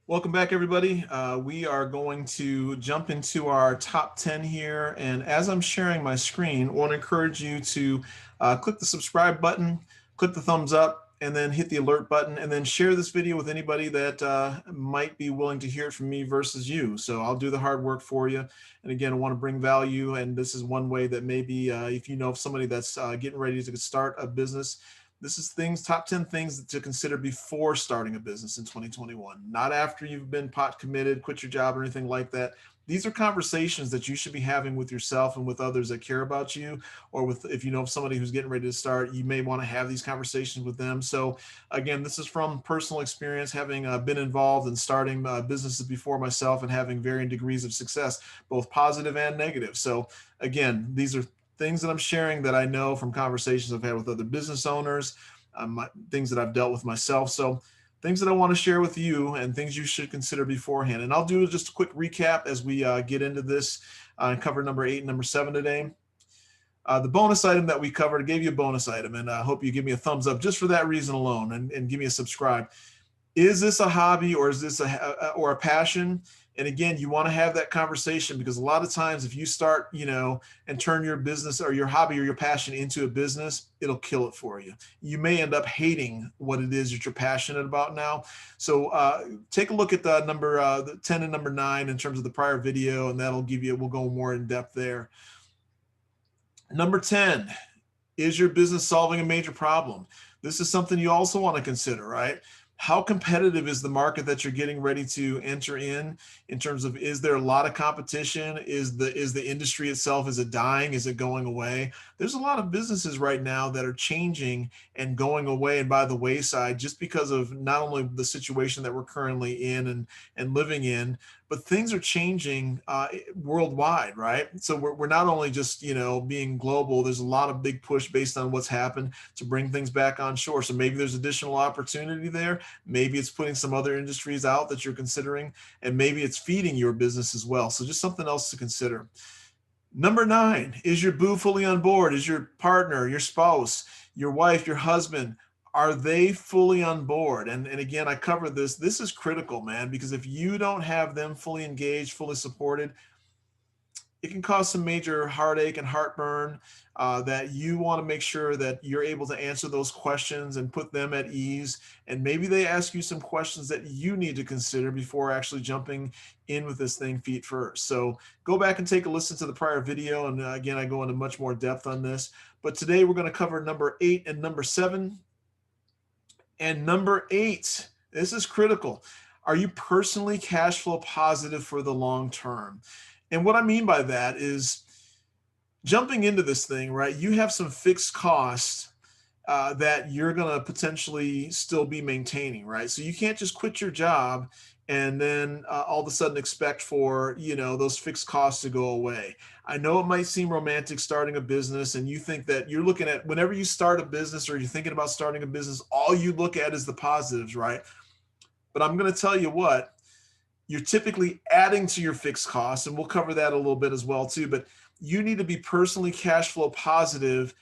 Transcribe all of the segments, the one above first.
Welcome back, everybody. We are going to jump into our top 10 here. And as I'm sharing my screen, I want to encourage you to click the subscribe button, click the thumbs up, and then hit the alert button, and then share this video with anybody that might be willing to hear it from me versus you. So I'll do the hard work for you. And again, I want to bring value. And this is one way that maybe if you know of somebody that's getting ready to start a business, this is top 10 things to consider before starting a business in 2021, not after you've been pot committed, quit your job, or anything like that. These are conversations that you should be having with yourself and with others that care about you, or with, if you know of somebody who's getting ready to start, you may want to have these conversations with them. So again, this is from personal experience, having been involved in starting businesses before myself and having varying degrees of success, both positive and negative. So again, these are things that I'm sharing that I know from conversations I've had with other business owners, things that I've dealt with myself. So things that I want to share with you and things you should consider beforehand. And I'll do just a quick recap as we get into this and cover number 8 and number 7 today. The bonus item that we covered, I gave you a bonus item, and I hope you give me a thumbs up just for that reason alone, and give me a subscribe. Is this a hobby, or is this a passion? And again, you want to have that conversation, because a lot of times if you start, and turn your business or your hobby or your passion into a business, it'll kill it for you. You may end up hating what it is that you're passionate about now. So take a look at the 10 and number 9 in terms of the prior video, and we'll go more in depth there. Number 10, is your business solving a major problem? This is something you also want to consider, right? How competitive is the market that you're getting ready to enter in terms of, is there a lot of competition? Is the industry itself, is it dying? Is it going away? There's a lot of businesses right now that are changing and going away and by the wayside, just because of not only the situation that we're currently in and living in, but things are changing worldwide, right? So we're not only just being global. There's a lot of big push based on what's happened to bring things back on shore. So maybe there's additional opportunity there. Maybe it's putting some other industries out that you're considering, and maybe it's feeding your business as well. So just something else to consider. Number 9, is your boo fully on board? Is your partner, your spouse, your wife, your husband, are they fully on board? And again, I covered this. This is critical, man, because if you don't have them fully engaged, fully supported, it can cause some major heartache and heartburn, that you want to make sure that you're able to answer those questions and put them at ease. And maybe they ask you some questions that you need to consider before actually jumping in with this thing feet first. So go back and take a listen to the prior video. And again, I go into much more depth on this. But today we're going to cover number 8 and number 7. And number 8, this is critical. Are you personally cash flow positive for the long term? And what I mean by that is, jumping into this thing, right? You have some fixed costs that you're going to potentially still be maintaining, right? So you can't just quit your job and then all of a sudden expect for those fixed costs to go away. I know it might seem romantic starting a business, and you think that you're looking at, whenever you start a business or you're thinking about starting a business, all you look at is the positives, right? But I'm going to tell you what, you're typically adding to your fixed costs, and we'll cover that a little bit as well too. But you need to be personally cash flow positive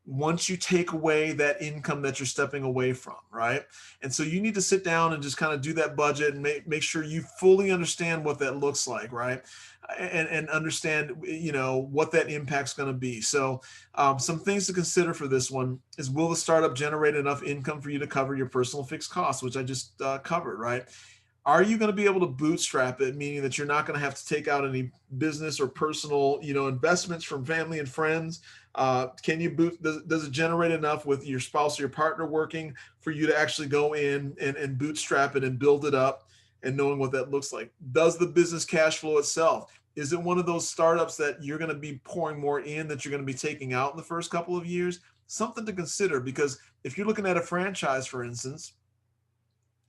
once you take away that income that you're stepping away from, right? And so you need to sit down and just kind of do that budget and make sure you fully understand what that looks like, right? And understand, what that impact's going to be. So some things to consider for this one is, will the startup generate enough income for you to cover your personal fixed costs, which I just covered, right? Are you going to be able to bootstrap it, meaning that you're not going to have to take out any business or personal, investments from family and friends? Can you does it generate enough with your spouse or your partner working for you to actually go in and bootstrap it and build it up, and knowing what that looks like? Does the business cash flow itself? Is it one of those startups that you're going to be pouring more in that you're going to be taking out in the first couple of years? Something to consider, because if you're looking at a franchise, for instance,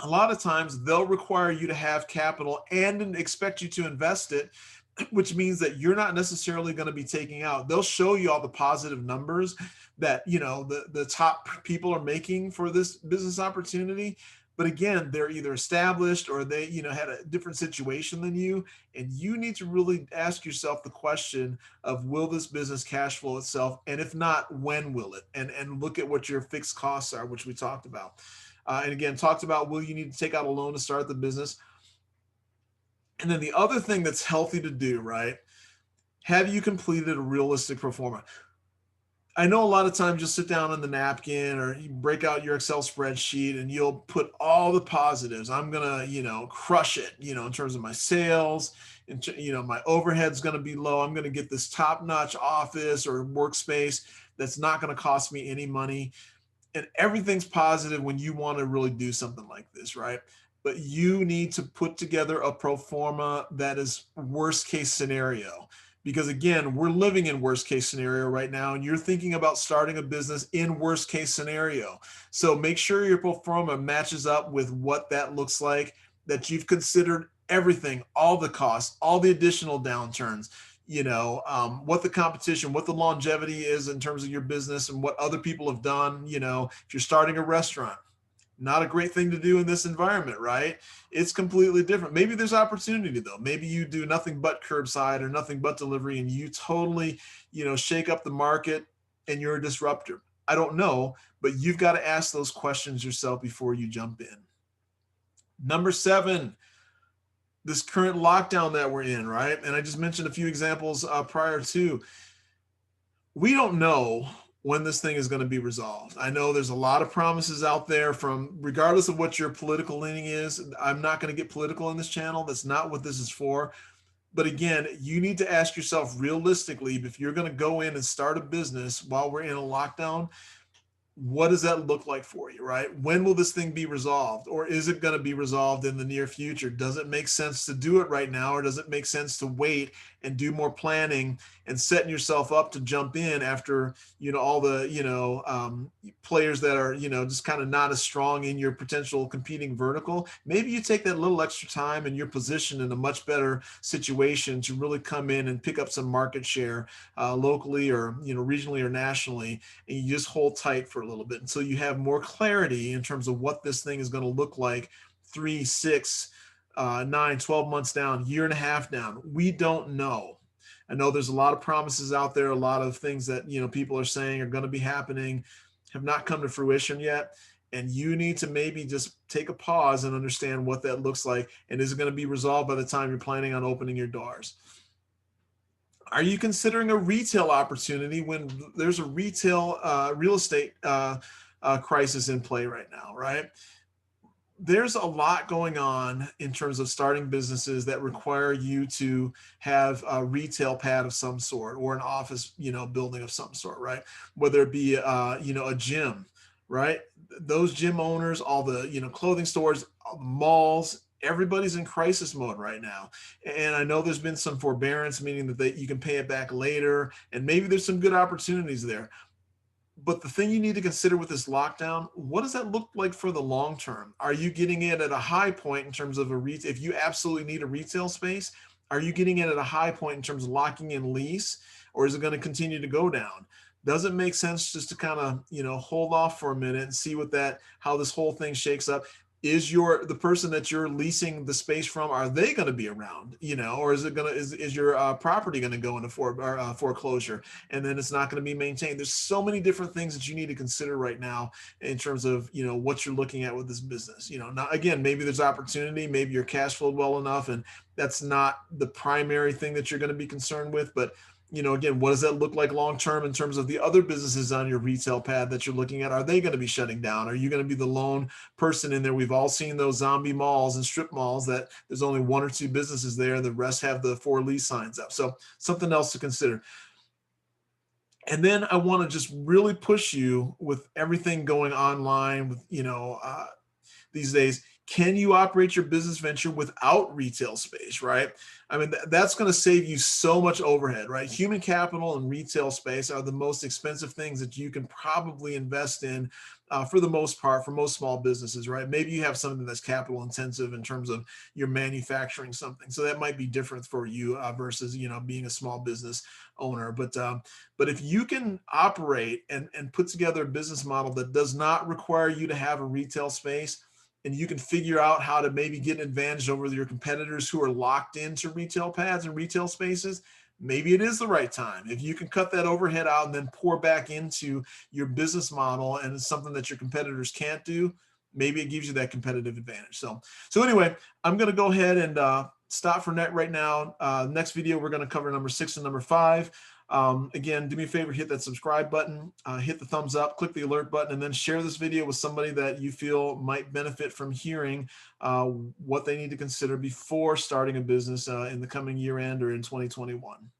a lot of times they'll require you to have capital and expect you to invest it, which means that you're not necessarily going to be taking out. They'll show you all the positive numbers that the top people are making for this business opportunity. But again, they're either established or they had a different situation than you, and you need to really ask yourself the question of, will this business cash flow itself? And if not, when will it? And look at what your fixed costs are, which we talked about. And again, talked about, will you need to take out a loan to start the business? And then the other thing that's healthy to do, right? Have you completed a realistic pro forma? I know a lot of times you'll sit down on the napkin or you break out your Excel spreadsheet and you'll put all the positives. I'm gonna, crush it, in terms of my sales, and my overhead's gonna be low. I'm gonna get this top-notch office or workspace that's not gonna cost me any money. And everything's positive when you want to really do something like this, right? But you need to put together a pro forma that is worst case scenario. Because again, we're living in worst case scenario right now, and you're thinking about starting a business in worst case scenario. So make sure your pro forma matches up with what that looks like, that you've considered everything, all the costs, all the additional downturns, what the competition, what the longevity is in terms of your business and what other people have done. If you're starting a restaurant, not a great thing to do in this environment, right? It's completely different. Maybe there's opportunity though. Maybe you do nothing but curbside or nothing but delivery and you totally, shake up the market and you're a disruptor. I don't know, but you've got to ask those questions yourself before you jump in. Number 7, this current lockdown that we're in, right? And I just mentioned a few examples prior to. We don't know when this thing is going to be resolved. I know there's a lot of promises out there from, regardless of what your political leaning is. I'm not going to get political in this channel. That's not what this is for. But again, you need to ask yourself realistically, if you're going to go in and start a business while we're in a lockdown, what does that look like for you, right? When will this thing be resolved? Or is it going to be resolved in the near future? Does it make sense to do it right now? Or does it make sense to wait and do more planning and setting yourself up to jump in after, all the, players that are, just kind of not as strong in your potential competing vertical? Maybe you take that little extra time and you're positioned in a much better situation to really come in and pick up some market share locally or, regionally or nationally. And you just hold tight for a little bit until you have more clarity in terms of what this thing is going to look like 3, 6, 9, 12 months down, year and a half down. We don't know. I know there's a lot of promises out there, a lot of things that people are saying are going to be happening, have not come to fruition yet. And you need to maybe just take a pause and understand what that looks like. And is it going to be resolved by the time you're planning on opening your doors? Are you considering a retail opportunity when there's a retail real estate crisis in play right now, right? There's a lot going on in terms of starting businesses that require you to have a retail pad of some sort or an office, building of some sort, right? Whether it be, a gym, right? Those gym owners, all the, clothing stores, malls, everybody's in crisis mode right now. And I know there's been some forbearance, meaning that you can pay it back later. And maybe there's some good opportunities there. But the thing you need to consider with this lockdown, what does that look like for the long term? Are you getting it at a high point in terms of if you absolutely need a retail space, are you getting it at a high point in terms of locking in lease, or is it going to continue to go down? Does it make sense just to kind of, hold off for a minute and see how this whole thing shakes up? Is the person that you're leasing the space from, are they going to be around, or is your property going to go into foreclosure and then it's not going to be maintained? There's so many different things that you need to consider right now in terms of, what you're looking at with this business. Now again, maybe there's opportunity, maybe you're cash flowed well enough and that's not the primary thing that you're going to be concerned with, but again, what does that look like long term in terms of the other businesses on your retail pad that you're looking at? Are they going to be shutting down? Are you going to be the lone person in there? We've all seen those zombie malls and strip malls that there's only 1 or 2 businesses there. The rest have the for lease signs up. So something else to consider. And then I want to just really push you with everything going online with, these days. Can you operate your business venture without retail space, right? I mean, that's going to save you so much overhead, right? Human capital and retail space are the most expensive things that you can probably invest in for the most part, for most small businesses, right? Maybe you have something that's capital intensive in terms of you're manufacturing something. So that might be different for you versus, being a small business owner. But if you can operate and put together a business model that does not require you to have a retail space, and you can figure out how to maybe get an advantage over your competitors who are locked into retail pads and retail spaces, maybe it is the right time. If you can cut that overhead out and then pour back into your business model and it's something that your competitors can't do, maybe it gives you that competitive advantage. So anyway, I'm going to go ahead and stop for net right now. Next video, we're going to cover number 6 and number 5. Again, do me a favor, hit that subscribe button, hit the thumbs up, click the alert button, and then share this video with somebody that you feel might benefit from hearing what they need to consider before starting a business in the coming year end or in 2021.